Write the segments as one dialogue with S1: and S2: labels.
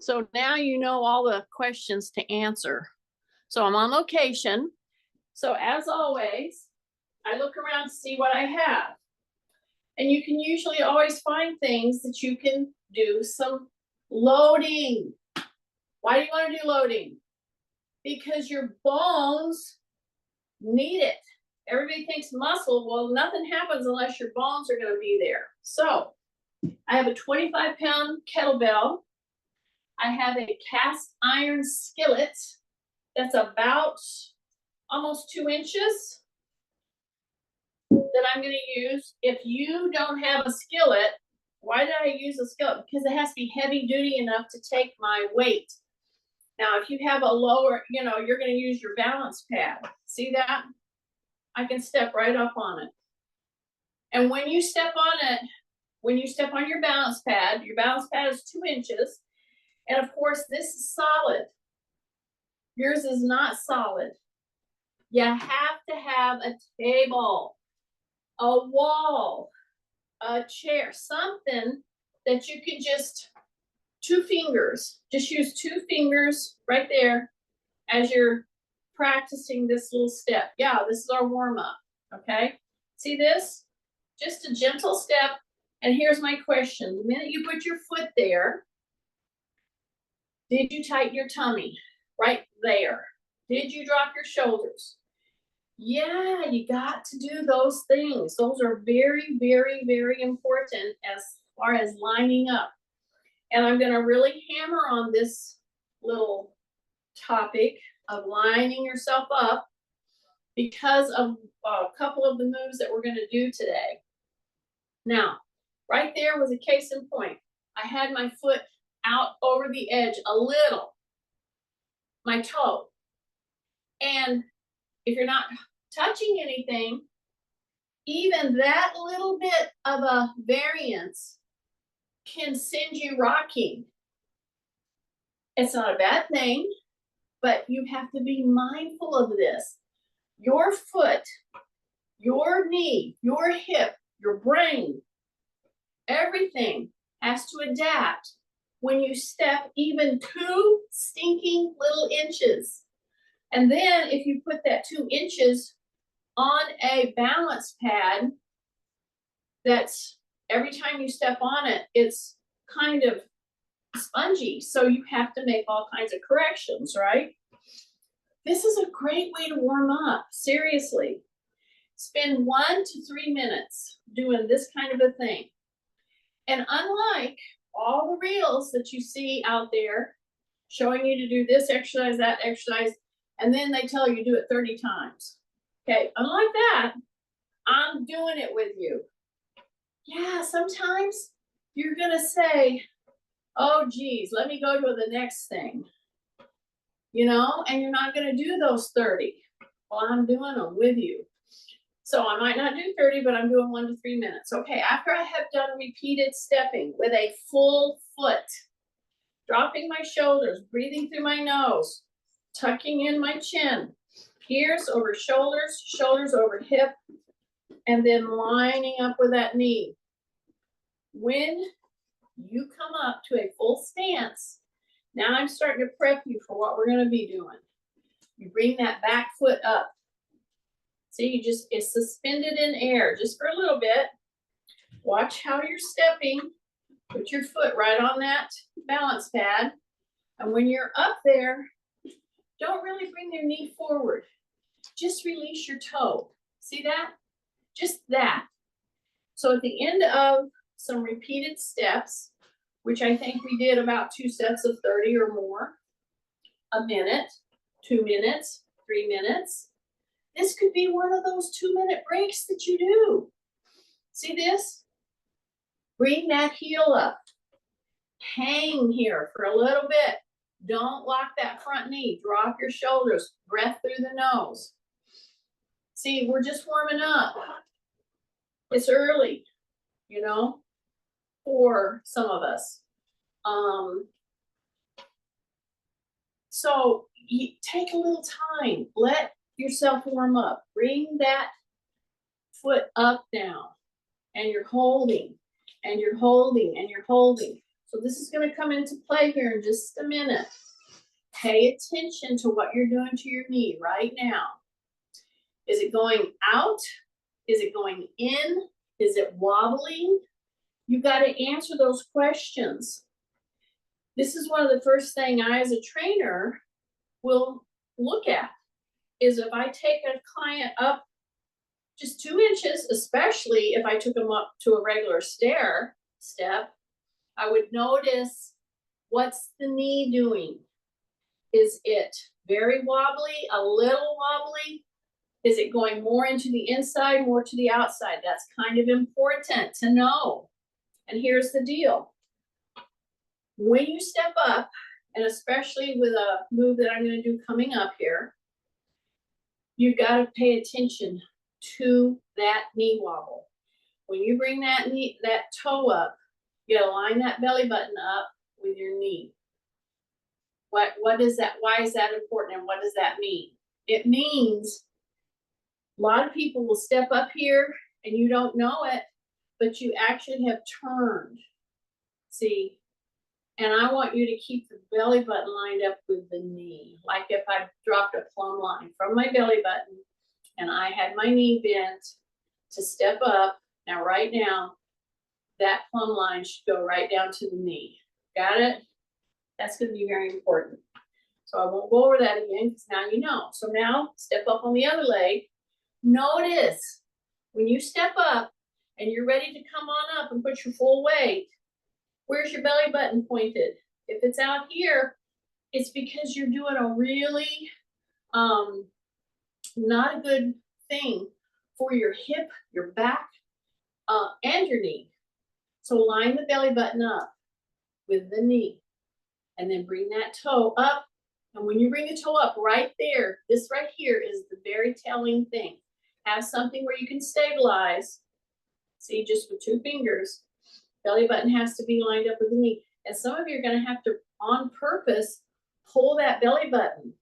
S1: So now you know all the questions to answer. So I'm on location. So as always, I look around to see what I have. And you can usually always find things that you can do some loading. Why do you want to do loading? Because your bones need it. Everybody thinks muscle. Well, nothing happens unless your bones are going to be there. So I have a 25-pound kettlebell. I have a cast iron skillet that's about almost 2 inches that I'm going to use. If you don't have a skillet, why did I use a skillet? Because it has to be heavy duty enough to take my weight. Now, if you have a lower, you're going to use your balance pad. See that? I can step right up on it. And when you step on it, when you step on your balance pad is 2 inches. And of course, this is solid. Yours is not solid. You have to have a table, a wall, a chair, something that you can just, 2 fingers, just use 2 fingers right there as you're practicing this little step. Yeah, this is our warm up, okay? See this? Just a gentle step. And here's my question. The minute you put your foot there, did you tighten your tummy? Right there. Did you drop your shoulders? Yeah, you got to do those things. Those are very, very, very important as far as lining up. And I'm going to really hammer on this little topic of lining yourself up because of a couple of the moves that we're going to do today. Now, right there was a case in point. I had my foot out over the edge a little, my toe. And if you're not touching anything, even that little bit of a variance can send you rocking. It's not a bad thing, but you have to be mindful of this. Your foot, your knee, your hip, your brain, everything has to adapt when you step even 2 stinking little inches. And then if you put that 2 inches on a balance pad, that's every time you step on it, it's kind of spongy. So you have to make all kinds of corrections, right? This is a great way to warm up, seriously. Spend 1 to 3 minutes doing this kind of a thing. And unlike all the reels that you see out there showing you to do this exercise, that exercise, and then they tell you do it 30 times. Okay, unlike that, I'm doing it with you. Yeah, sometimes you're going to say, oh, geez, let me go to the next thing. And you're not going to do those 30. Well, I'm doing them with you. So I might not do 30, but I'm doing 1 to 3 minutes. Okay, after I have done repeated stepping with a full foot, dropping my shoulders, breathing through my nose, tucking in my chin, ears over shoulders, shoulders over hip, and then lining up with that knee. When you come up to a full stance, now I'm starting to prep you for what we're going to be doing. You bring that back foot up. See, it's suspended in air just for a little bit. Watch how you're stepping. Put your foot right on that balance pad. And when you're up there, don't really bring your knee forward. Just release your toe. See that? Just that. So at the end of some repeated steps, which I think we did about 2 sets of 30 or more, a minute, 2 minutes, 3 minutes. This could be one of those 2-minute breaks that you do. See this? Bring that heel up. Hang here for a little bit. Don't lock that front knee. Drop your shoulders. Breath through the nose. See, we're just warming up. It's early, for some of us. So you take a little time. Let yourself warm up. Bring that foot up now. And you're holding, and you're holding, and you're holding. So this is going to come into play here in just a minute. Pay attention to what you're doing to your knee right now. Is it going out? Is it going in? Is it wobbling? You got to answer those questions. This is one of the first things I, as a trainer, will look at, is if I take a client up just 2 inches, especially if I took them up to a regular step, I would notice, what's the knee doing? Is it very wobbly, a little wobbly? Is it going more into the inside, more to the outside? That's kind of important to know. And here's the deal. When you step up, and especially with a move that I'm going to do coming up here, you've got to pay attention to that knee wobble. When you bring that toe up, you got to line that belly button up with your knee. What is that? Why is that important, and what does that mean? It means a lot of people will step up here and you don't know it, but you actually have turned. See? And I want you to keep the belly button lined up with the knee. Like if I dropped a plumb line from my belly button and I had my knee bent to step up, now right now, that plumb line should go right down to the knee. Got it? That's going to be very important. So I won't go over that again because now you know. So now step up on the other leg. Notice when you step up and you're ready to come on up and put your full weight, where's your belly button pointed? If it's out here, it's because you're doing a really not a good thing for your hip, your back, and your knee. So line the belly button up with the knee and then bring that toe up. And when you bring the toe up right there, this right here is the very telling thing. Have something where you can stabilize. See, just with 2 fingers. Belly button has to be lined up with the knee. And some of you are going to have to, on purpose, pull that belly button.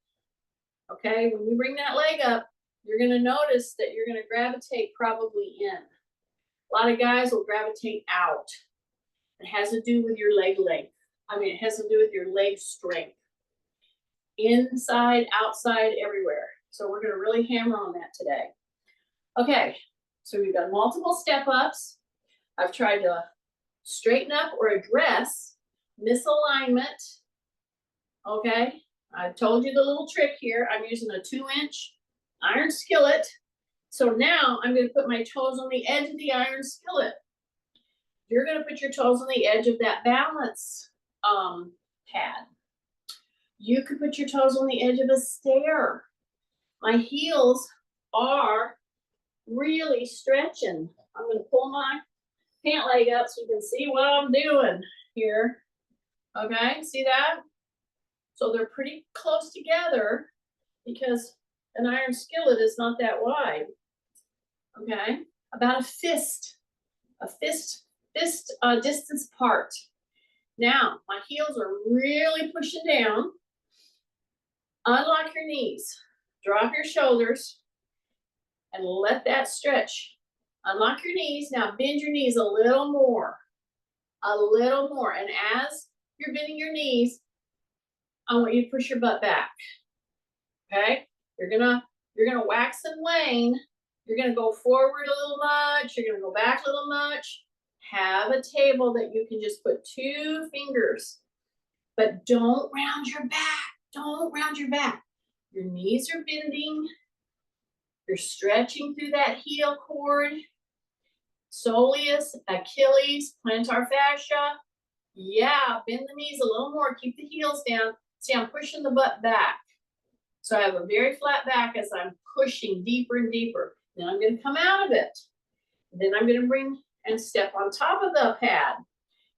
S1: Okay, when you bring that leg up, you're going to notice that you're going to gravitate probably in. A lot of guys will gravitate out. It has to do with your leg length. It has to do with your leg strength. Inside, outside, everywhere. So we're going to really hammer on that today. Okay, so we've done multiple step-ups. I've tried to straighten up or address misalignment. Okay, I told you the little trick here. I'm using a 2-inch iron skillet. So now I'm going to put my toes on the edge of the iron skillet. You're going to put your toes on the edge of that balance pad. You could put your toes on the edge of a stair. My heels are really stretching. I'm going to pull my pant leg up so you can see what I'm doing here. Okay, see that? So they're pretty close together because an iron skillet is not that wide. Okay, about a fist distance apart. Now, my heels are really pushing down. Unlock your knees, drop your shoulders, and let that stretch. Unlock your knees. Now bend your knees a little more. And as you're bending your knees, I want you to push your butt back. Okay? You're gonna wax and wane. You're gonna go forward a little much. You're gonna go back a little much. Have a table that you can just put 2 fingers, but don't round your back. Don't round your back. Your knees are bending. You're stretching through that heel cord. Soleus, Achilles, plantar fascia. Yeah, bend the knees a little more. Keep the heels down. See, I'm pushing the butt back. So I have a very flat back as I'm pushing deeper and deeper. Then I'm going to come out of it. Then I'm going to bring and step on top of the pad.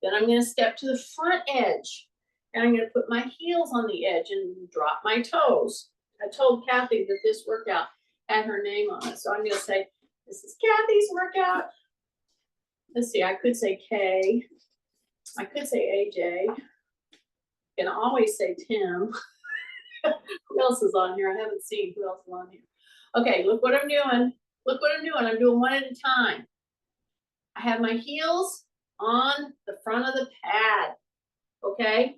S1: Then I'm going to step to the front edge. And I'm going to put my heels on the edge and drop my toes. I told Kathy that this workout had her name on it. So I'm going to say, this is Kathy's workout. Let's see, I could say Kay. I could say AJ. I can always say Tim. Who else is on here? I haven't seen who else is on here. Okay, look what I'm doing. Look what I'm doing. I'm doing one at a time. I have my heels on the front of the pad. okay?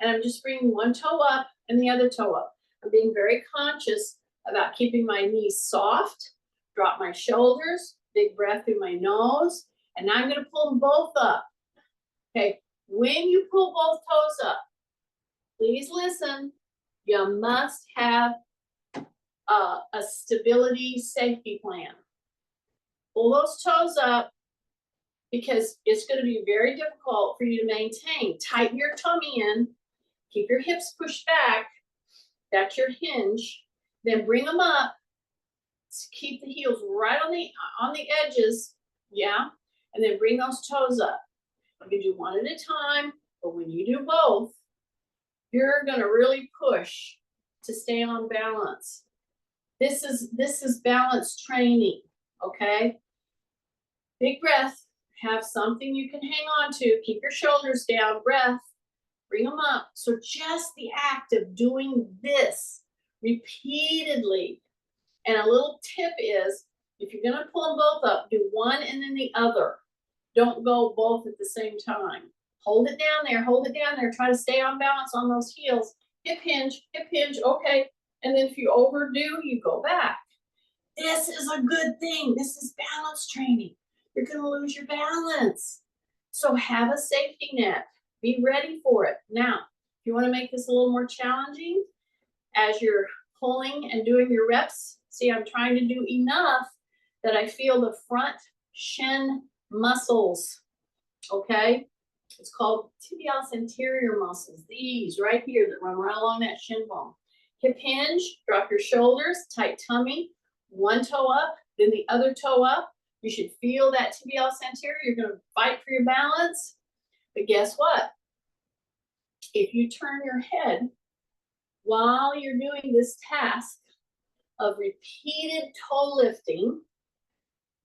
S1: And I'm just bringing one toe up and the other toe up. I'm being very conscious about keeping my knees soft, drop my shoulders, big breath through my nose, and now I'm gonna pull them both up, okay? When you pull both toes up, please listen, you must have a stability safety plan. Pull those toes up because it's going to be very difficult for you to maintain. Tighten your tummy in, keep your hips pushed back, that's your hinge. Then bring them up, keep the heels right on the edges, yeah? And then bring those toes up. You can do one at a time, but when you do both, you're gonna really push to stay on balance. This is balance training, okay? Big breath, have something you can hang on to, keep your shoulders down, breath, bring them up. So just the act of doing this repeatedly. And a little tip is, if you're gonna pull them both up, do one and then the other. Don't go both at the same time. Hold it down there, try to stay on balance on those heels. Hip hinge, okay. And then if you overdo, you go back. This is a good thing. This is balance training. You're gonna lose your balance. So have a safety net. Be ready for it. Now, if you wanna make this a little more challenging, as you're pulling and doing your reps, see, I'm trying to do enough that I feel the front shin muscles, okay? It's called tibialis anterior muscles, these right here that run right along that shin bone. Hip hinge, drop your shoulders, tight tummy, one toe up, then the other toe up. You should feel that tibialis anterior. You're gonna fight for your balance. But guess what? If you turn your head while you're doing this task of repeated toe lifting,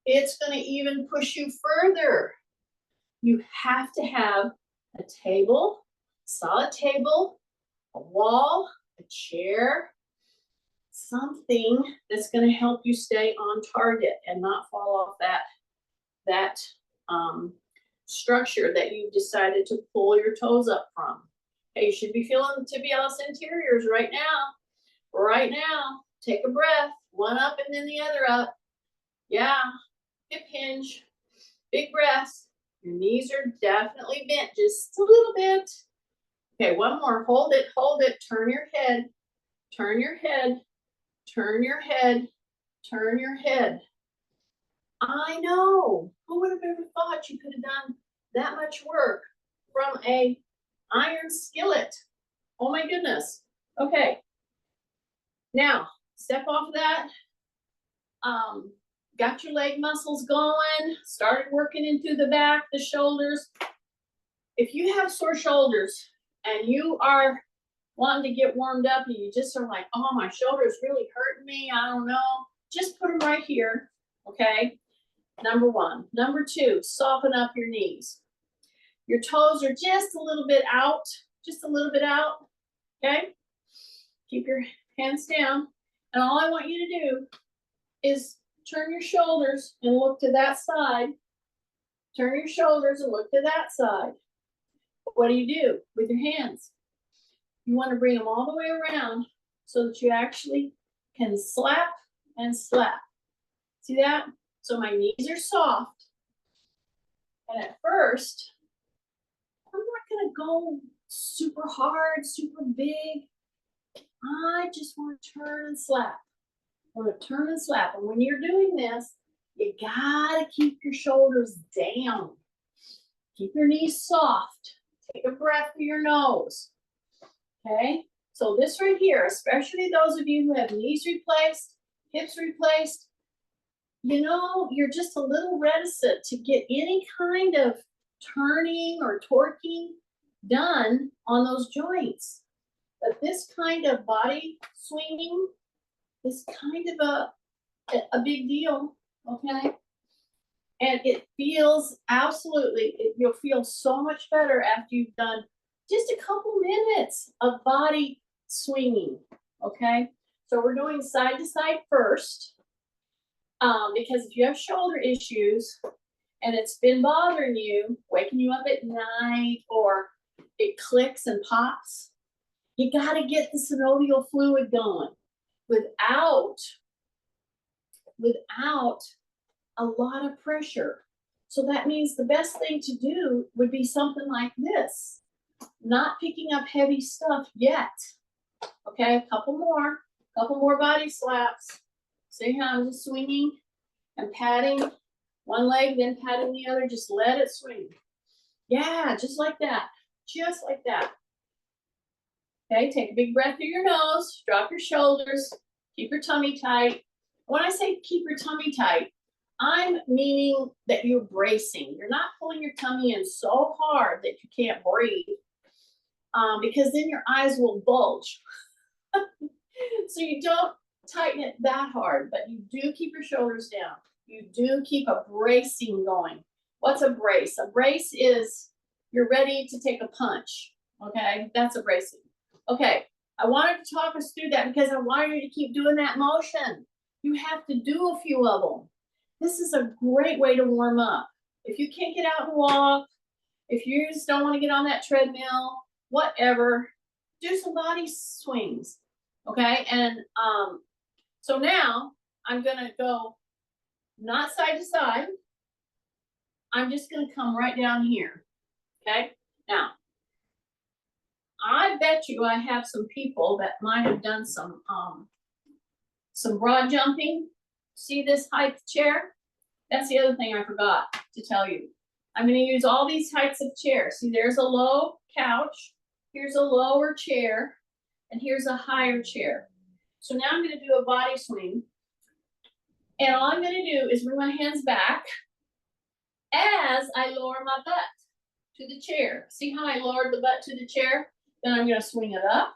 S1: it's gonna even push you further. You have to have a table, solid table, a wall, a chair, something that's going to help you stay on target and not fall off that structure that you've decided to pull your toes up from. Okay, you should be feeling the tibialis anteriors right now. Right now, take a breath, one up and then the other up. Yeah, hip hinge, big breath. Your knees are definitely bent just a little bit. Okay, one more. Hold it, turn your head, turn your head, turn your head, turn your head. I know. Who would have ever thought you could have done that much work from a iron skillet? Oh my goodness. Okay. Now, step off of that. Got your leg muscles going, started working into the back, the shoulders. If you have sore shoulders and you are wanting to get warmed up and you just are like, oh, my shoulder's really hurting me, I don't know, just put them right here, okay? Number one. Number two, soften up your knees. Your toes are just a little bit out, okay? Keep your hands down. And all I want you to do is turn your shoulders and look to that side. Turn your shoulders and look to that side. What do you do with your hands? You want to bring them all the way around so that you actually can slap and slap. See that? So my knees are soft. And at first, I'm not going to go super hard, super big. I just want to turn and slap. I want to turn and slap. And when you're doing this, you got to keep your shoulders down. Keep your knees soft. Take a breath through your nose. Okay? So this right here, especially those of you who have knees replaced, hips replaced, you know, you're just a little reticent to get any kind of turning or torquing done on those joints. But this kind of body swinging is kind of a big deal, okay? And it feels absolutely, you'll feel so much better after you've done just a couple minutes of body swinging, okay? So we're doing side to side first, because if you have shoulder issues and it's been bothering you, waking you up at night, or it clicks and pops. You got to get the synovial fluid going without a lot of pressure. So that means the best thing to do would be something like this. Not picking up heavy stuff yet. Okay, a couple more body slaps. See how I'm just swinging and patting one leg, then patting the other. Just let it swing. Yeah, just like that. Just like that. Okay, take a big breath through your nose. Drop your shoulders. Keep your tummy tight. When I say keep your tummy tight, I'm meaning that you're bracing. You're not pulling your tummy in so hard that you can't breathe, because then your eyes will bulge. So you don't tighten it that hard, but you do keep your shoulders down. You do keep a bracing going. What's a brace? A brace is you're ready to take a punch. Okay, that's a bracing. Okay, I wanted to talk us through that because I wanted you to keep doing that motion. You have to do a few of them. This is a great way to warm up. If you can't get out and walk, if you just don't want to get on that treadmill, whatever, do some body swings. Okay, and so now I'm gonna go not side to side. I'm just gonna come right down here. Okay, now I bet you I have some people that might have done some broad jumping. See this height chair? That's the other thing I forgot to tell you. I'm going to use all these types of chairs. See, there's a low couch, here's a lower chair, and here's a higher chair. So now I'm going to do a body swing. And all I'm going to do is bring my hands back as I lower my butt to the chair. See how I lowered the butt to the chair? Then I'm going to swing it up,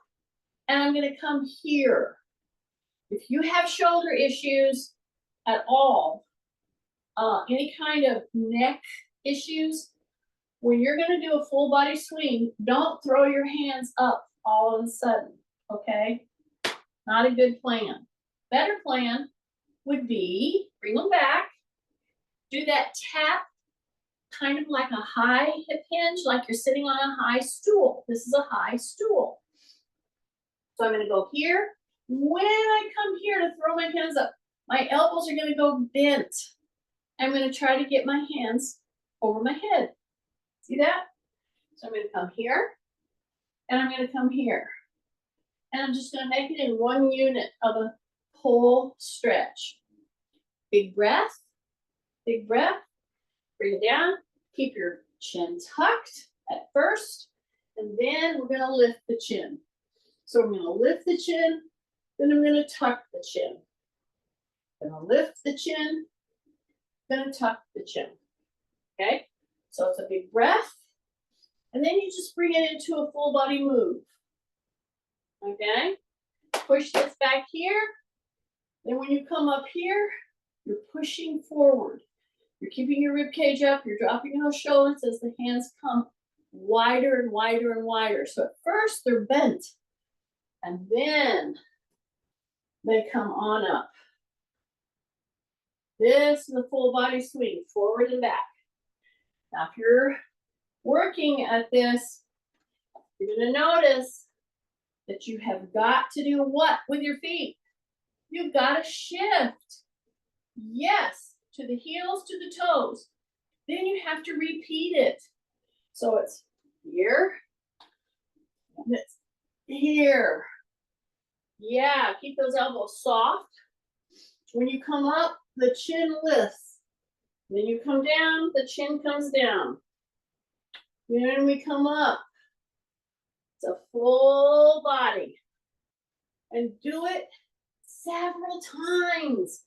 S1: and I'm going to come here. If you have shoulder issues at all, any kind of neck issues, when you're going to do a full body swing, don't throw your hands up all of a sudden, okay? Not a good plan. Better plan would be bring them back, do that tap, kind of like a high hip hinge, like you're sitting on a high stool. This is a high stool. So I'm going to go here. When I come here to throw my hands up, my elbows are going to go bent. I'm going to try to get my hands over my head. See that? So I'm going to come here, and I'm going to come here. And I'm just going to make it in one unit of a whole stretch. Big breath, big breath. Bring it down. Keep your chin tucked at first, and then we're going to lift the chin. So I'm going to lift the chin, then I'm going to tuck the chin. Going to lift the chin, going to tuck the chin. Okay? So it's a big breath, and then you just bring it into a full body move. Okay? Push this back here. Then when you come up here, you're pushing forward. You're keeping your rib cage up. You're dropping those shoulders as the hands come wider and wider and wider. So at first they're bent, and then they come on up. This is a full body swing, forward and back. Now, if you're working at this, you're going to notice that you have got to do what with your feet? You've got to shift. Yes, to the heels, to the toes. Then you have to repeat it. So it's here, and it's here. Yeah, keep those elbows soft. When you come up, the chin lifts. Then you come down, the chin comes down. Then we come up. It's a full body. And do it several times.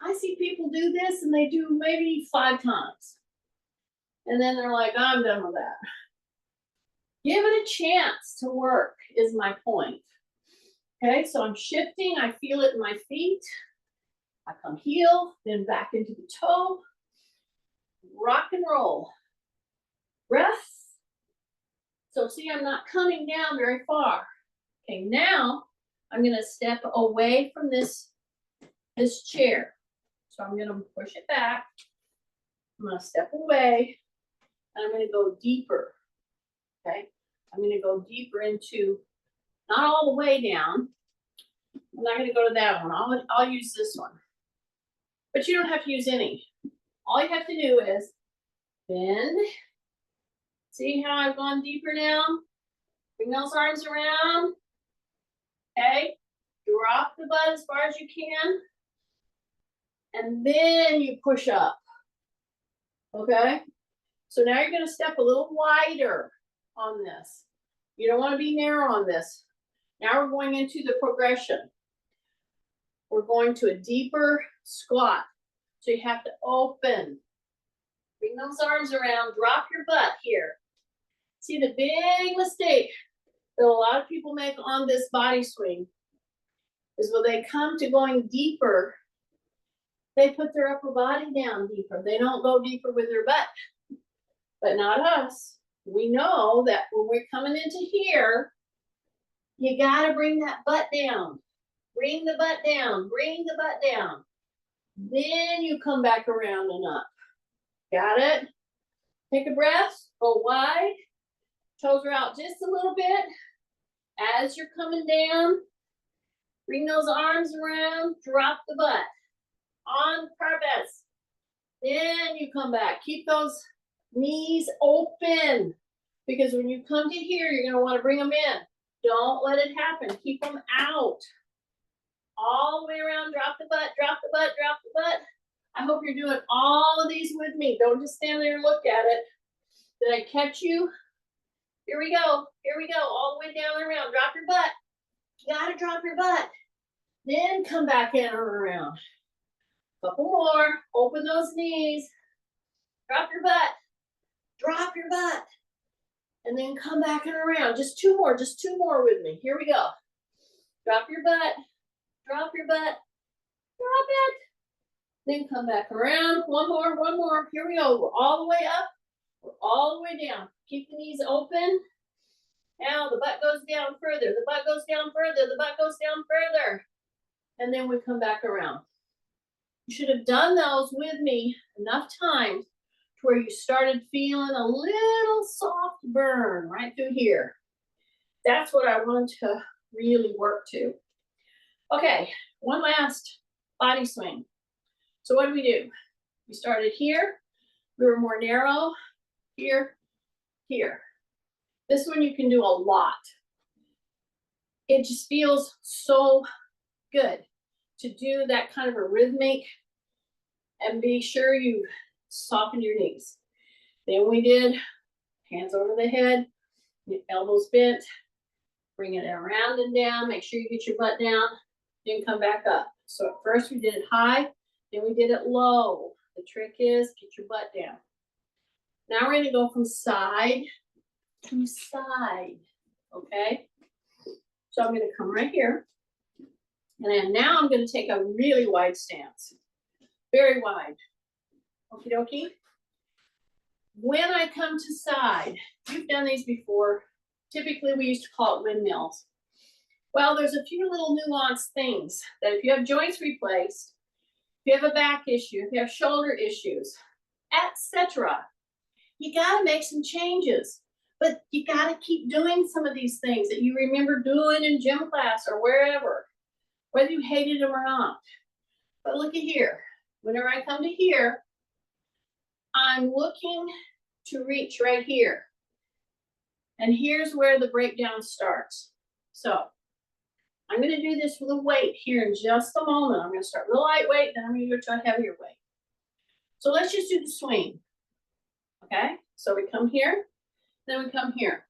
S1: I see people do this and they do maybe 5 times. And then they're like, I'm done with that. Give it a chance to work is my point. Okay, so I'm shifting. I feel it in my feet. I come heel, then back into the toe. Rock and roll. Breath. So see, I'm not coming down very far. Okay, now I'm going to step away from this chair. So I'm going to push it back. I'm going to step away, and I'm going to go deeper. Okay, I'm gonna go deeper into, not all the way down. I'm not gonna go to that one. I'll use this one. But you don't have to use any. All you have to do is bend. See how I've gone deeper now? Bring those arms around. Okay. Drop the butt as far as you can. And then you push up. Okay. So now you're going to step a little wider on this. You don't want to be narrow on this. Now we're going into the progression. We're going to a deeper squat. So you have to open. Bring those arms around. Drop your butt here. See, the big mistake that a lot of people make on this body swing is when they come to going deeper, they put their upper body down deeper. They don't go deeper with their butt. But not us. We know that when we're coming into here, you got to bring that butt down. Bring the butt down. Bring the butt down. Then you come back around and up. Got it? Take a breath. Go wide. Toes are out just a little bit. As you're coming down, bring those arms around. Drop the butt. On purpose. Then you come back. Keep those knees open. Because when you come to here, you're going to want to bring them in. Don't let it happen. Keep them out. All the way around. Drop the butt. Drop the butt. Drop the butt. I hope you're doing all of these with me. Don't just stand there and look at it. Did I catch you? Here we go. Here we go. All the way down and around. Drop your butt. You got to drop your butt. Then come back in and around. Couple more. Open those knees. Drop your butt. Drop your butt. And then come back and around. Just two more with me. Here we go. Drop your butt. Drop your butt. Drop it. Then come back around. One more. Here we go. We're all the way up. We're all the way down. Keep the knees open. Now the butt goes down further. The butt goes down further. The butt goes down further. And then we come back around. You should have done those with me enough times to where you started feeling a little soft burn right through here. That's what I want to really work to. Okay, one last body swing. So what do? We started here. We were more narrow. Here, here. This one you can do a lot. It just feels so good to do that kind of a rhythmic, and be sure you soften your knees. Then we did hands over the head, elbows bent, bring it around and down, make sure you get your butt down, then come back up. So at first we did it high, then we did it low. The trick is get your butt down. Now we're gonna go from side to side, okay? So I'm gonna come right here, and then now I'm gonna take a really wide stance, very wide. Okie dokie. When I come to side, you've done these before. Typically we used to call it windmills. Well, there's a few little nuanced things that if you have joints replaced, if you have a back issue, if you have shoulder issues, etc., you gotta make some changes. But you gotta keep doing some of these things that you remember doing in gym class or wherever, whether you hated them or not. But look at here. Whenever I come to here, I'm looking to reach right here. And here's where the breakdown starts. So I'm going to do this with a weight here in just a moment. I'm going to start with a light weight, then I'm going to go to a heavier weight. So let's just do the swing. Okay, so we come here, then we come here.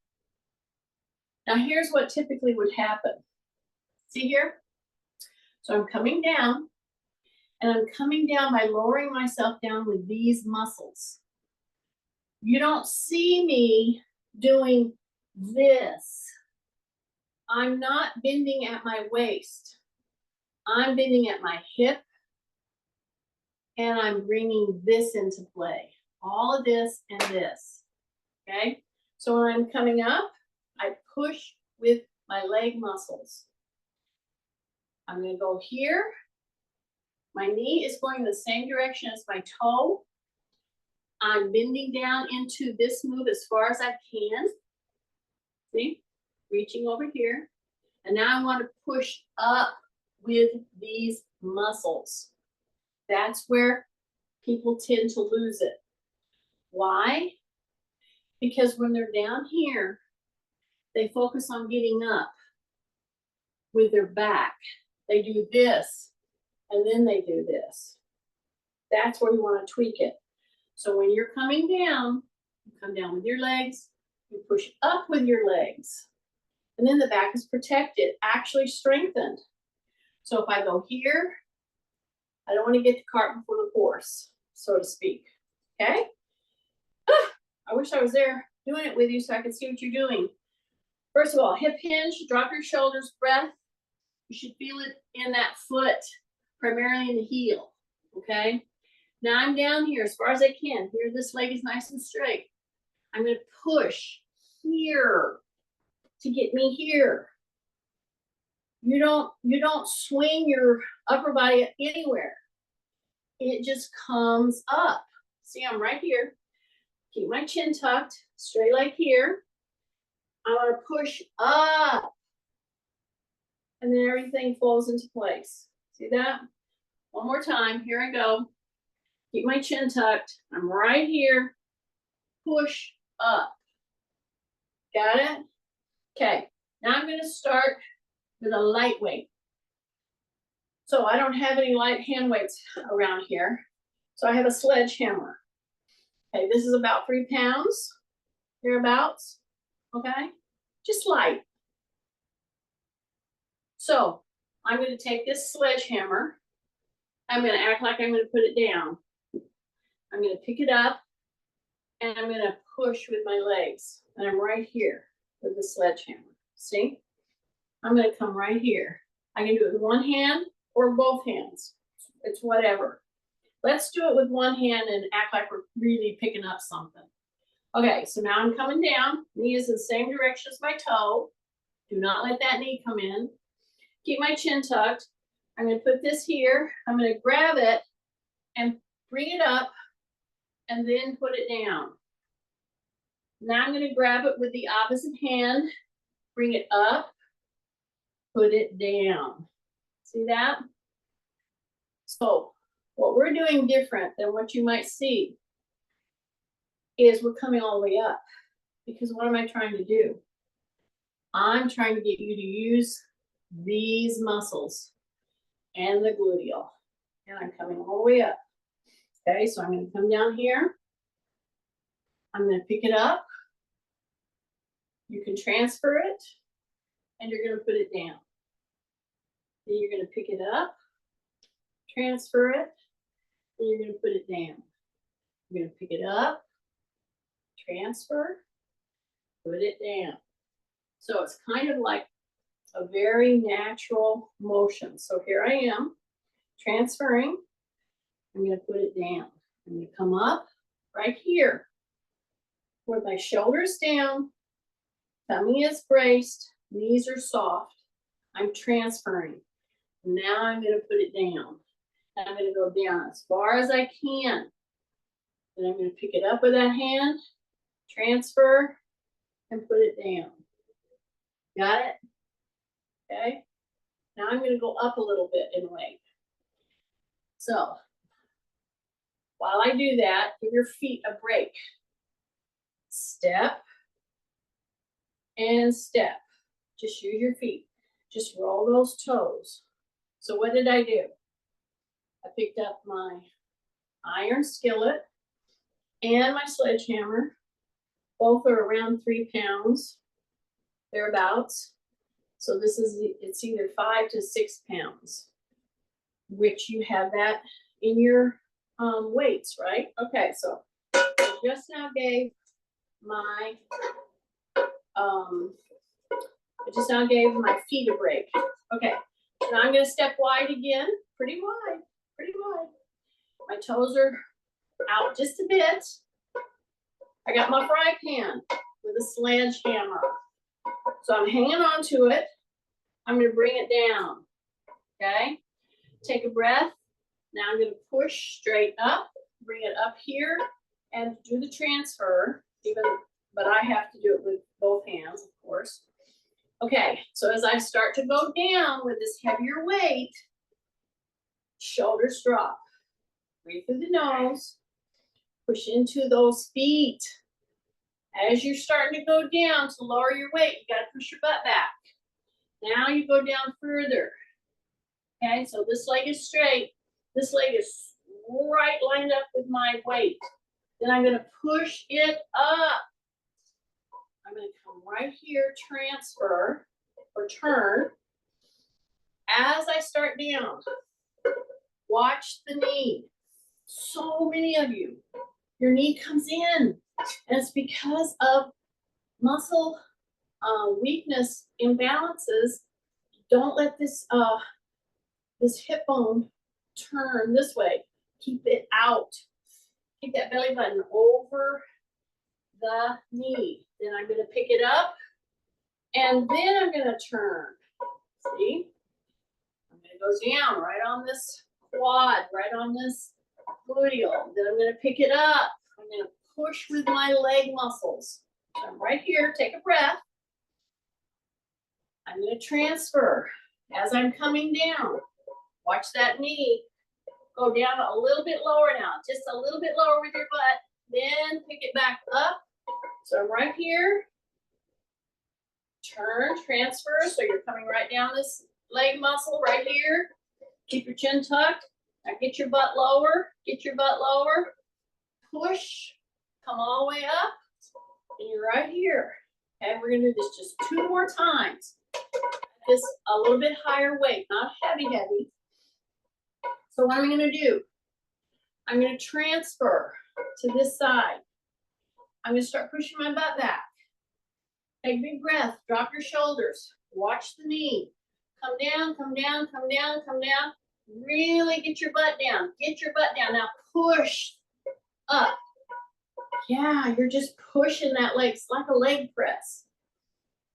S1: Now here's what typically would happen. See here? So I'm coming down, and I'm coming down by lowering myself down with these muscles. You don't see me doing this. I'm not bending at my waist. I'm bending at my hip, and I'm bringing this into play. All of this and this, okay? So when I'm coming up, I push with my leg muscles. I'm gonna go here. My knee is going the same direction as my toe. I'm bending down into this move as far as I can. See, reaching over here. And now I want to push up with these muscles. That's where people tend to lose it. Why? Because when they're down here, they focus on getting up with their back. They do this, and then they do this. That's where you want to tweak it. So when you're coming down, you come down with your legs, you push up with your legs, and then the back is protected, actually strengthened. So if I go here, I don't want to get the cart before the horse, so to speak. Okay? I wish I was there doing it with you so I could see what you're doing. First of all, hip hinge, drop your shoulders, breath. You should feel it in that foot, primarily in the heel. Okay? Now I'm down here as far as I can. Here, this leg is nice and straight. I'm going to push here to get me here. You don't swing your upper body anywhere. It just comes up. See, I'm right here. Keep my chin tucked, straight like here. I want to push up. And then everything falls into place. See that? One more time. Here I go. Keep my chin tucked. I'm right here. Push up. Got it? Okay. Now I'm going to start with a light weight. So I don't have any light hand weights around here. So I have a sledgehammer. Okay, this is about 3 pounds, thereabouts. Okay, just light. So I'm going to take this sledgehammer. I'm going to act like I'm going to put it down. I'm going to pick it up and I'm going to push with my legs. And I'm right here with the sledgehammer. See? I'm going to come right here. I can do it with one hand or both hands. It's whatever. Let's do it with one hand and act like we're really picking up something. Okay, so now I'm coming down. Knee is in the same direction as my toe. Do not let that knee come in. Keep my chin tucked. I'm going to put this here. I'm going to grab it and bring it up and then put it down. Now I'm going to grab it with the opposite hand, bring it up, put it down. See that? So what we're doing different than what you might see is we're coming all the way up. Because what am I trying to do? I'm trying to get you to use these muscles and the gluteal. And I'm coming all the way up. Okay, so I'm going to come down here. I'm going to pick it up. You can transfer it, and you're going to put it down. Then you're going to pick it up, transfer it, then you're going to put it down. You're going to pick it up, transfer, put it down. So it's kind of like a very natural motion. So here I am, transferring. I'm going to put it down. I'm going to come up right here with my shoulders down, tummy is braced, knees are soft. I'm transferring. Now I'm going to put it down. And I'm going to go down as far as I can. Then I'm going to pick it up with that hand, transfer, and put it down. Got it? Okay. Now I'm going to go up a little bit in weight. So while I do that, give your feet a break. Step and step. Just use your feet. Just roll those toes. So what did I do? I picked up my iron skillet and my sledgehammer. Both are around 3 pounds, thereabouts. So this is, it's either 5 to 6 pounds, which you have that in your weights, right? Okay, so I just now gave my, feet a break. Okay, now I'm gonna step wide again, pretty wide. My toes are out just a bit. I got my fry pan with a sledgehammer. So I'm hanging on to it. I'm going to bring it down. Okay? Take a breath. Now I'm going to push straight up, bring it up here, and do the transfer. Even but I have to do it with both hands, of course. Okay, so as I start to go down with this heavier weight, shoulders drop. Breathe through the nose. Push into those feet. As you're starting to go down to lower your weight, you got to push your butt back. Now you go down further. Okay, so this leg is straight. This leg is right lined up with my weight. Then I'm going to push it up. I'm going to come right here, transfer or turn. As I start down, watch the knee. So many of you, your knee comes in, and it's because of muscle weakness imbalances. Don't let this hip bone turn this way. Keep it out. Keep that belly button over the knee. Then I'm going to pick it up, and then I'm going to turn. See? I'm going to go down right on this quad, right on this gluteal. Then I'm going to pick it up. I'm going to push with my leg muscles. So I'm right here. Take a breath. I'm going to transfer as I'm coming down. Watch that knee go down a little bit lower now. Just a little bit lower with your butt. Then pick it back up. So I'm right here. Turn, transfer. So you're coming right down this leg muscle right here. Keep your chin tucked. Now get your butt lower. Get your butt lower. Push. Come all the way up. And you're right here. Okay, we're going to do this just 2 more times. This a little bit higher weight, not heavy. So what am I going to do? I'm going to transfer to this side. I'm going to start pushing my butt back. Take a big breath. Drop your shoulders. Watch the knee. Come down, come down, come down, come down. Really get your butt down. Get your butt down. Now push up. Yeah, you're just pushing that leg. It's like a leg press.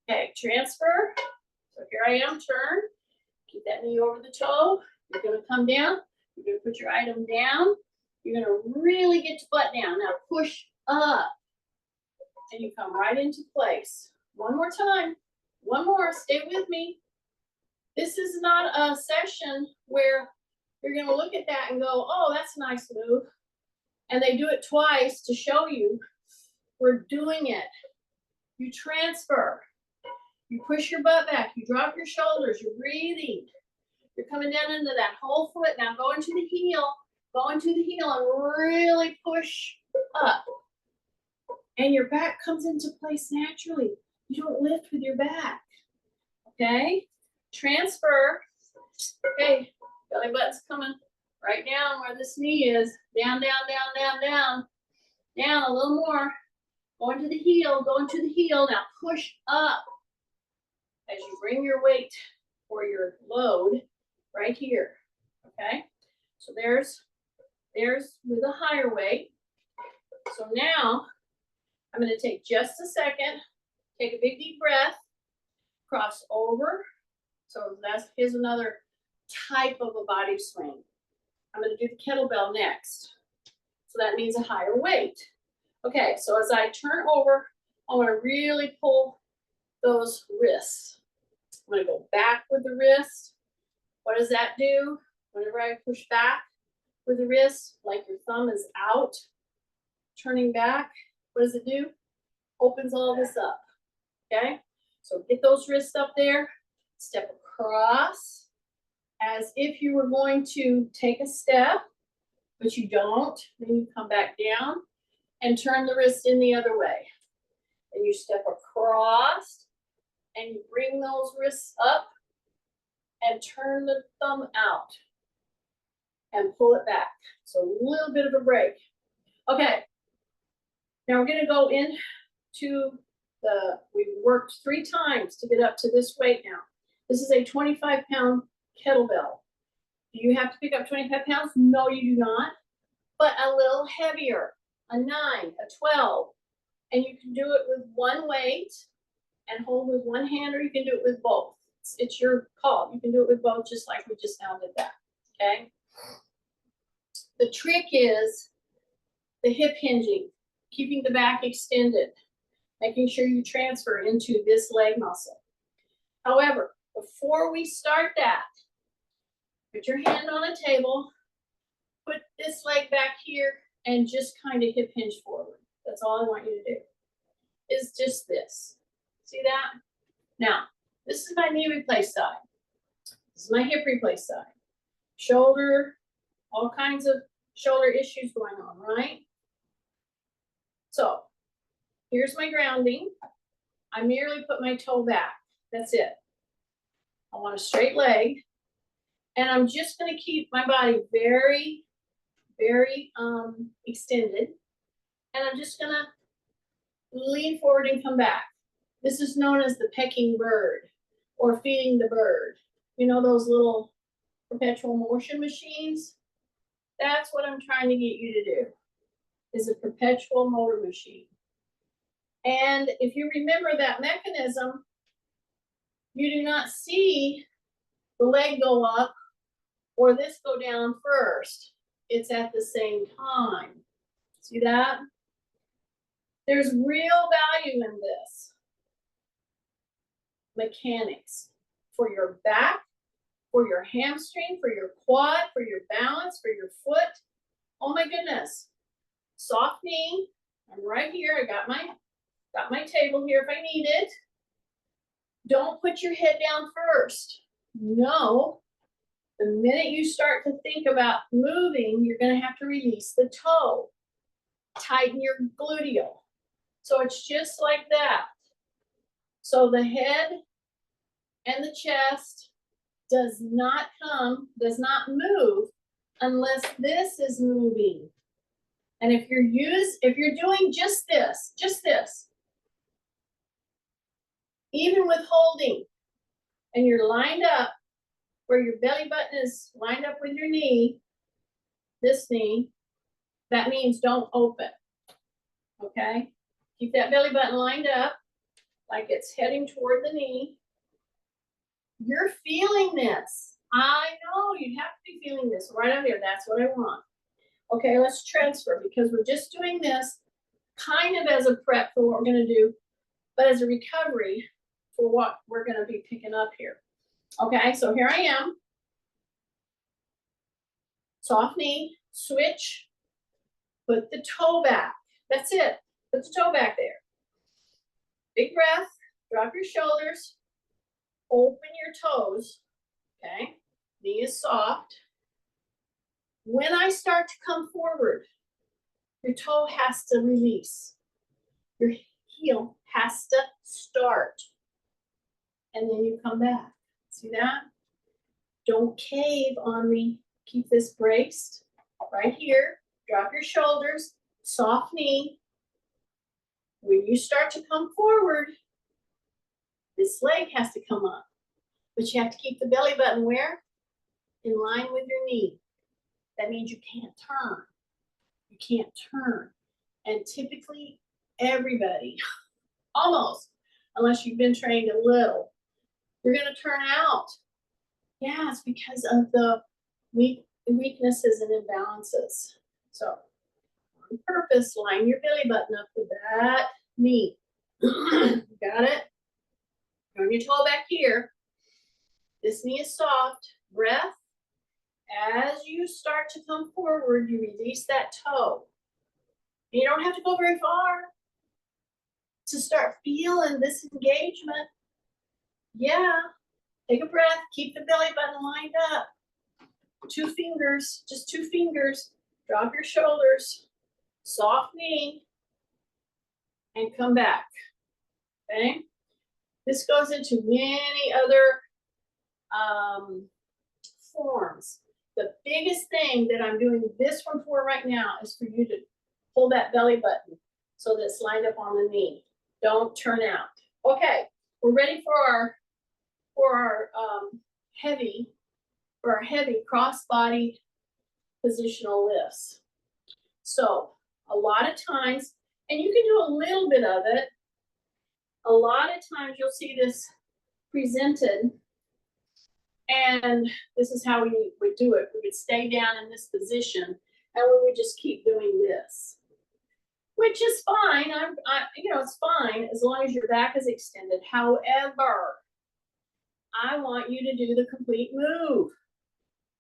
S1: Okay, transfer. So here I am, turn. Keep that knee over the toe. You're going to come down. You're going to put your item down. You're going to really get your butt down. Now push up. And you come right into place. One more time. One more. Stay with me. This is not a session where you're going to look at that and go, oh, that's a nice move. And they do it twice to show you. We're doing it. You transfer. You push your butt back. You drop your shoulders. You're breathing. You're coming down into that whole foot. Now go into the heel. Go into the heel and really push up. And your back comes into place naturally. You don't lift with your back. Okay? Transfer. Okay, belly button's coming right down where this knee is. Down, down, down, down, down. Down a little more. Go into the heel. Go into the heel. Now push up as you bring your weight or your load right here. Okay? So there's with a higher weight. So now I'm going to take just a second, take a big deep breath, cross over. So here's another type of a body swing. I'm going to do the kettlebell next. So that means a higher weight. Okay, so as I turn over, I want to really pull those wrists. I'm going to go back with the wrist. What does that do? Whenever I push back with the wrist, like your thumb is out, turning back, what does it do? Opens all this up, okay? So get those wrists up there, step across as if you were going to take a step, but you don't. Then you come back down and turn the wrist in the other way. And you step across and you bring those wrists up and turn the thumb out and pull it back. So a little bit of a break. Okay, now we're gonna go into we've worked 3 times to get up to this weight now. This is a 25-pound kettlebell. Do you have to pick up 25 pounds? No, you do not, but a little heavier, a 9, a 12, and you can do it with one weight and hold with one hand, or you can do it with both. It's your call. You can do it with both, just like we just now did that, okay? The trick is the hip hinging, keeping the back extended. making sure you transfer into this leg muscle. However, before we start that, put your hand on a table, put this leg back here, and just kind of hip hinge forward. That's all I want you to do, is just this. See that? Now, this is my knee replace side. This is my hip replace side. Shoulder, all kinds of shoulder issues going on, right? So, here's my grounding. I merely put my toe back. That's it. I want a straight leg. And I'm just going to keep my body very, very extended. And I'm just going to lean forward and come back. This is known as the pecking bird or feeding the bird. You know those little perpetual motion machines? That's what I'm trying to get you to do, is a perpetual motor machine. And if you remember that mechanism, you do not see the leg go up or this go down first. It's at the same time. See that? There's real value in this. Mechanics for your back, for your hamstring, for your quad, for your balance, for your foot. Oh my goodness. Soft knee. I'm right here. I got my table here if I need it. Don't put your head down first. No. The minute you start to think about moving, you're going to have to release the toe. Tighten your gluteal. So it's just like that. So the head and the chest does not move unless this is moving. And if you're doing just this, even with holding, and you're lined up where your belly button is lined up with your knee, this knee, that means don't open. Okay? Keep that belly button lined up like it's heading toward the knee. You're feeling this. I know you have to be feeling this right out here. That's what I want. Okay, let's transfer because we're just doing this kind of as a prep for what we're going to do, but as a recovery for what we're going to be picking up here. Okay, so here I am. Soft knee, switch, put the toe back. That's it. Put the toe back there. Big breath, drop your shoulders, open your toes, okay? Knee is soft. When I start to come forward, your toe has to release. Your heel has to start. And then you come back. See that? Don't cave on me. Keep this braced right here. Drop your shoulders, soft knee. When you start to come forward, this leg has to come up. But you have to keep the belly button where? In line with your knee. That means you can't turn. You can't turn. And typically, everybody, almost, unless you've been trained a little, you're going to turn out. Yeah, it's because of the weaknesses and imbalances. So, on purpose, line your belly button up with that knee. Got it? Turn your toe back here. This knee is soft. Breath. As you start to come forward, you release that toe. You don't have to go very far to start feeling this engagement. Yeah. Take a breath. Keep the belly button lined up. 2 fingers, just 2 fingers. Drop your shoulders. Soft knee. And come back. Okay? This goes into many other forms. The biggest thing that I'm doing this one for right now is for you to pull that belly button so that it's lined up on the knee. Don't turn out. Okay, we're ready for our heavy cross-body positional lifts. So a lot of times, and you can do a little bit of it, a lot of times you'll see this presented, and this is how we would do it. We would stay down in this position, and we would just keep doing this. which is fine. You know, it's fine as long as your back is extended. However, I want you to do the complete move.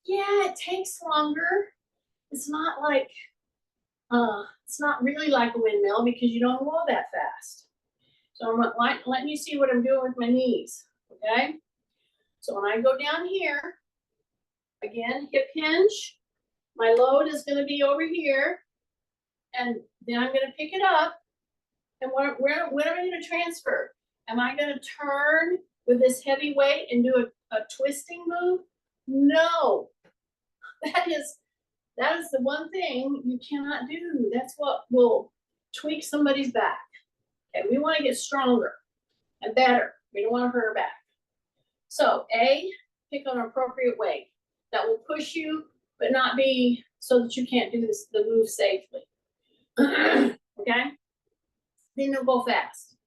S1: Yeah, it takes longer. It's not like, it's not really like a windmill because you don't roll that fast. So I'm letting you see what I'm doing with my knees, okay? So when I go down here, again, hip hinge, my load is gonna be over here, and then I'm gonna pick it up, and when am I gonna transfer? Am I gonna turn with this heavy weight and do a twisting move? No, that is the one thing you cannot do. That's what will tweak somebody's back. Okay, we wanna get stronger and better. We don't wanna hurt our back. So A, pick an appropriate weight that will push you, but not be so that you can't do the move safely. Okay? Then you'll go fast.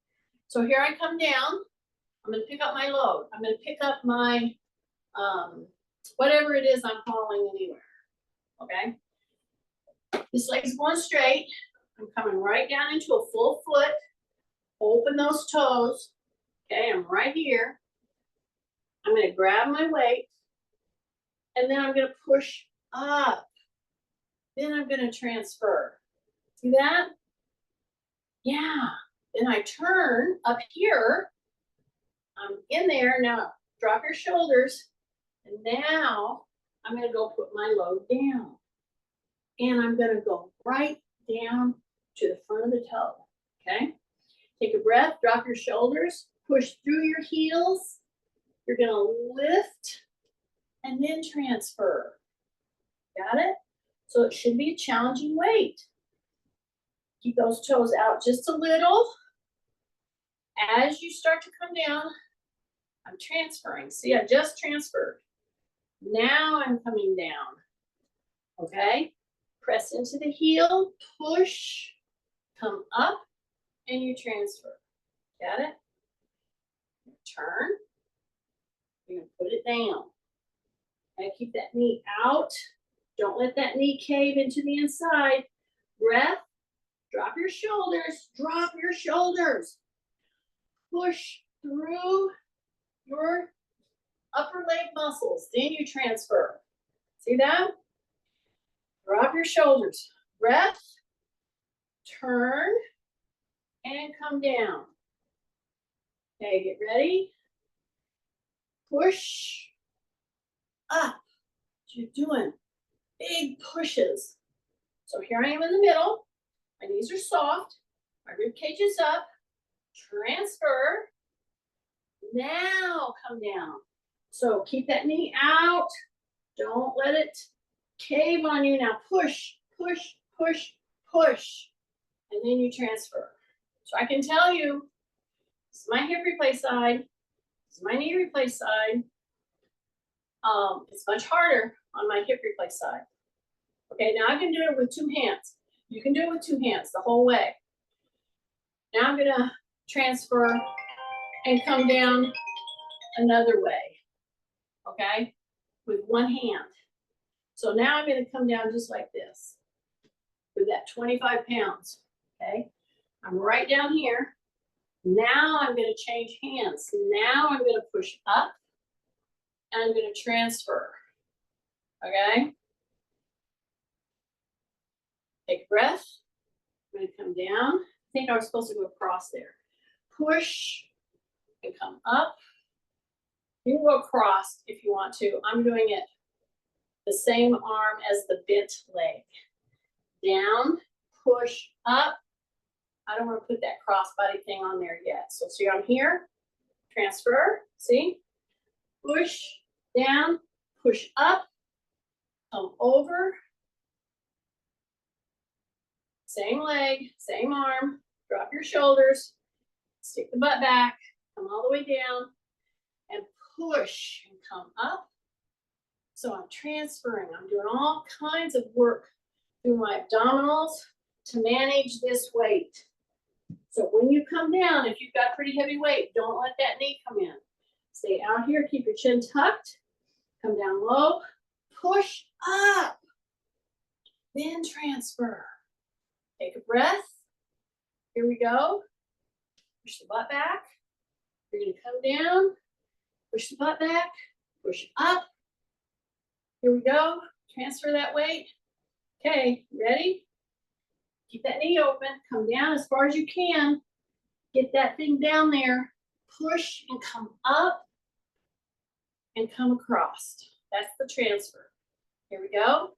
S1: So here I come down. I'm gonna pick up my load. I'm gonna pick up my, whatever it is I'm hauling anywhere, okay? This leg's going straight. I'm coming right down into a full foot. Open those toes, okay? I'm right here. I'm gonna grab my weight, and then I'm gonna push up. Then I'm gonna transfer. See that? Yeah. Then I turn up here. I'm in there. Now drop your shoulders. And now I'm gonna go put my load down. And I'm gonna go right down to the front of the toe, okay? Take a breath, drop your shoulders, push through your heels. You're gonna lift and then transfer. Got it? So it should be a challenging weight. Keep those toes out just a little. As you start to come down, I'm transferring. See, I just transferred. Now I'm coming down. Okay? Press into the heel, push, come up, and you transfer. Got it? Turn. You're gonna put it down. Okay, keep that knee out. Don't let that knee cave into the inside. Breath. Drop your shoulders. Drop your shoulders. Push through your upper leg muscles. Then you transfer. See that? Drop your shoulders. Breath. Turn. And come down. Okay, get ready. Push up. You're doing big pushes. So here I am in the middle. My knees are soft. My rib cage is up. Transfer. Now come down. So keep that knee out. Don't let it cave on you. Now push, push, push, push. And then you transfer. So I can tell you, this is my hip replace side. This is my knee replace side. It's much harder on my hip replace side. Okay, now I can do it with two hands. You can do it with two hands the whole way. Now I'm gonna transfer and come down another way, okay, with one hand. So now I'm gonna come down just like this with that 25 pounds, okay? I'm right down here. Now I'm gonna change hands. Now I'm gonna push up and I'm gonna transfer, okay? Take a breath. I'm gonna come down. I think I was supposed to go across there. Push and come up. You can go across if you want to. I'm doing it the same arm as the bent leg. Down, push up. I don't want to put that crossbody thing on there yet. So see, I'm here, transfer, see? Push, down, push up, come over. Same leg, same arm, drop your shoulders, stick the butt back, come all the way down, and push and come up. So I'm transferring, I'm doing all kinds of work through my abdominals to manage this weight. So when you come down, if you've got pretty heavy weight, don't let that knee come in. Stay out here, keep your chin tucked, come down low, push up, then transfer. Take a breath, Here we go. Push the butt back. You're gonna come down, push the butt back, push up. Here we go. Transfer that weight. Okay, ready? Keep that knee open. Come down as far as you can. Get that thing down there. Push and come up and come across. That's the transfer. Here we go.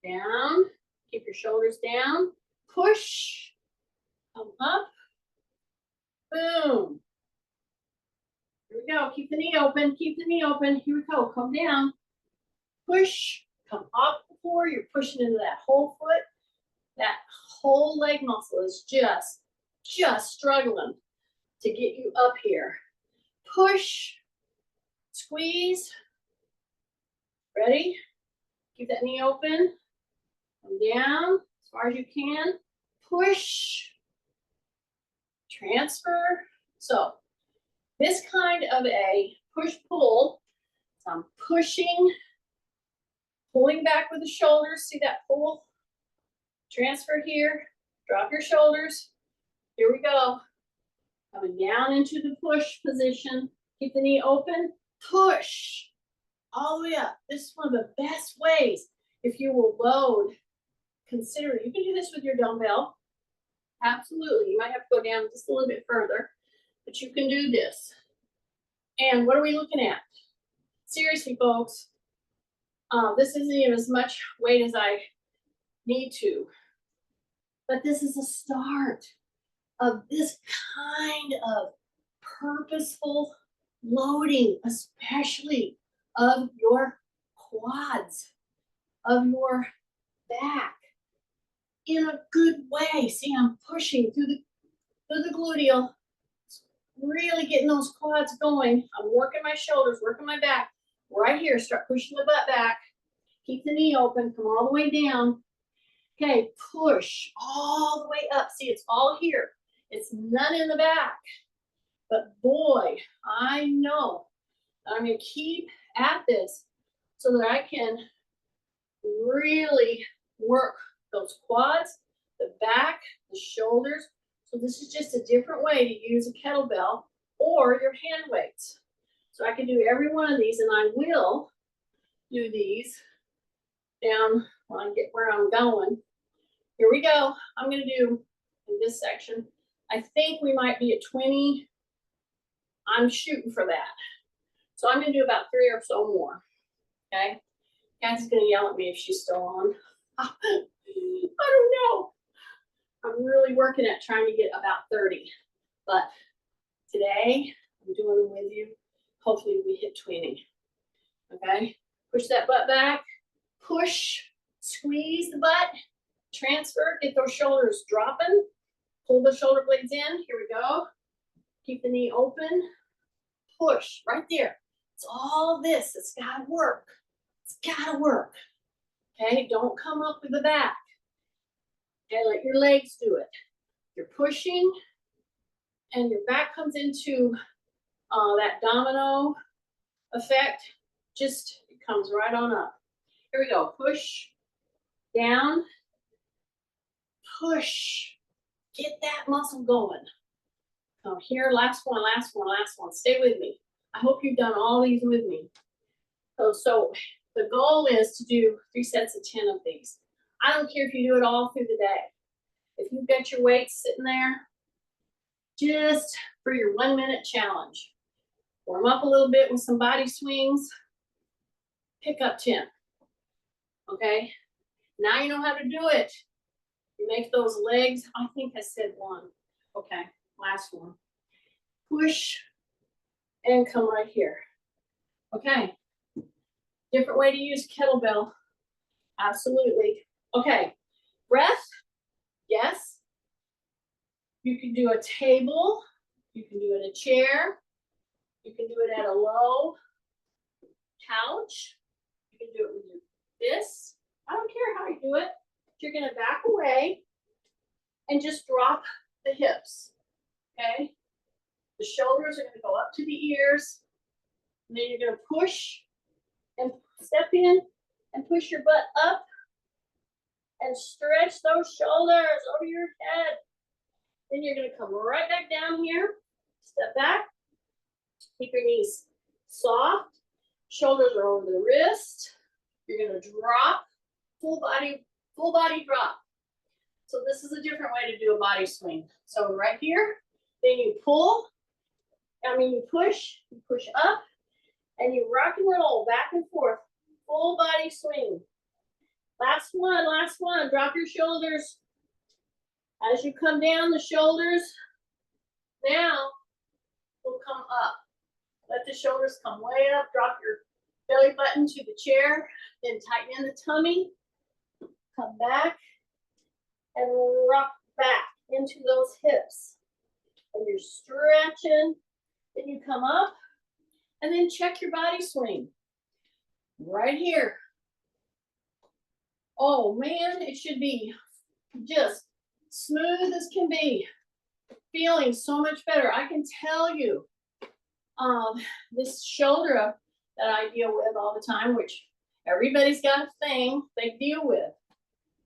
S1: Down. Keep your shoulders down. Push. Come up. Boom. Here we go. Keep the knee open. Keep the knee open. Here we go. Come down. Push. Come up the floor. You're pushing into that whole foot. That whole leg muscle is just struggling to get you up here. Push. Squeeze. Ready? Keep that knee open. Come down as far as you can. Push. Transfer. So this kind of a push-pull, so I'm pushing, pulling back with the shoulders. See that pull? Transfer here. Drop your shoulders. Here we go. Coming down into the push position. Keep the knee open. Push. All the way up. This is one of the best ways. If you will load, consider it. You can do this with your dumbbell. Absolutely. You might have to go down just a little bit further, but you can do this. And what are we looking at? Seriously, folks, this isn't even as much weight as I need to, but this is a start of this kind of purposeful loading, especially of your quads, of your back, in a good way. See, I'm pushing through the gluteal, really getting those quads going. I'm working my shoulders, working my back. Right here, start pushing the butt back. Keep the knee open, come all the way down. Okay, push all the way up. See, it's all here. It's none in the back. But boy, I know I'm gonna keep at this so that I can really work those quads, the back, the shoulders. So this is just a different way to use a kettlebell or your hand weights. So I can do every one of these, and I will do these down when I get where I'm going. Here we go. I'm gonna do in this section. I think we might be at 20. I'm shooting for that. So I'm gonna do about 3 or so more, okay? Kathy's gonna yell at me if she's still on. I don't know. I'm really working at trying to get about 30, but today I'm doing them with you. Hopefully we hit 20, okay? Push that butt back, push, squeeze the butt, transfer, get those shoulders dropping, pull the shoulder blades in, here we go. Keep the knee open, push, right there. It's all this, it's gotta work. It's gotta work, okay? Don't come up with the back. Okay, let your legs do it. You're pushing, and your back comes into that domino effect. Just, it comes right on up. Here we go, push, down, push. Get that muscle going. Come here, last one, last one, last one. Stay with me. I hope you've done all these with me. So the goal is to do 3 sets of 10 of these. I don't care if you do it all through the day. If you've got your weights sitting there, just for your 1 minute challenge, warm up a little bit with some body swings, pick up 10, okay? Now you know how to do it. You make those legs, I think I said 1. Okay, last one. Push and come right here. Okay, different way to use kettlebell, absolutely. Okay, breath, yes. You can do a table, you can do it in a chair, you can do it at a low couch, you can do it with your fists. I don't care how you do it. You're gonna back away and just drop the hips, okay? The shoulders are gonna go up to the ears, and then you're gonna push and step in and push your butt up and stretch those shoulders over your head. Then you're gonna come right back down here, step back, keep your knees soft, shoulders are over the wrist. You're gonna drop, full body drop. So this is a different way to do a body swing. So right here, then you you push up, and you rock and roll back and forth, full body swing. Last one, drop your shoulders. As you come down, the shoulders now will come up. Let the shoulders come way up, drop your belly button to the chair, then tighten in the tummy, come back, and rock back into those hips. And you're stretching, then you come up, and then check your body swing. Right here. Oh man, it should be just smooth as can be. Feeling so much better. I can tell you, this shoulder that I deal with all the time, which everybody's got a thing they deal with.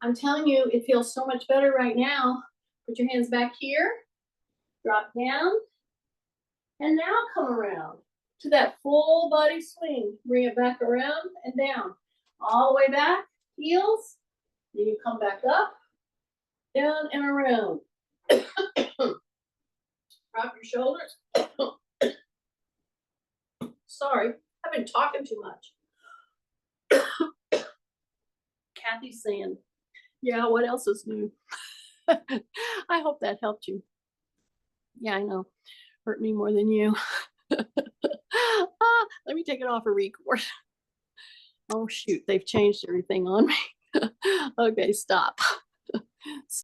S1: I'm telling you, it feels so much better right now. Put your hands back here, drop down, and now come around to that full body swing. Bring it back around and down, all the way back, heels. Then you come back up, down and around. Drop your shoulders. Sorry, I've been talking too much. Kathy's saying, yeah, what else is new? I hope that helped you. Yeah, I know. Hurt me more than you. Let me take it off a record. Oh, shoot. They've changed everything on me. Okay, stop.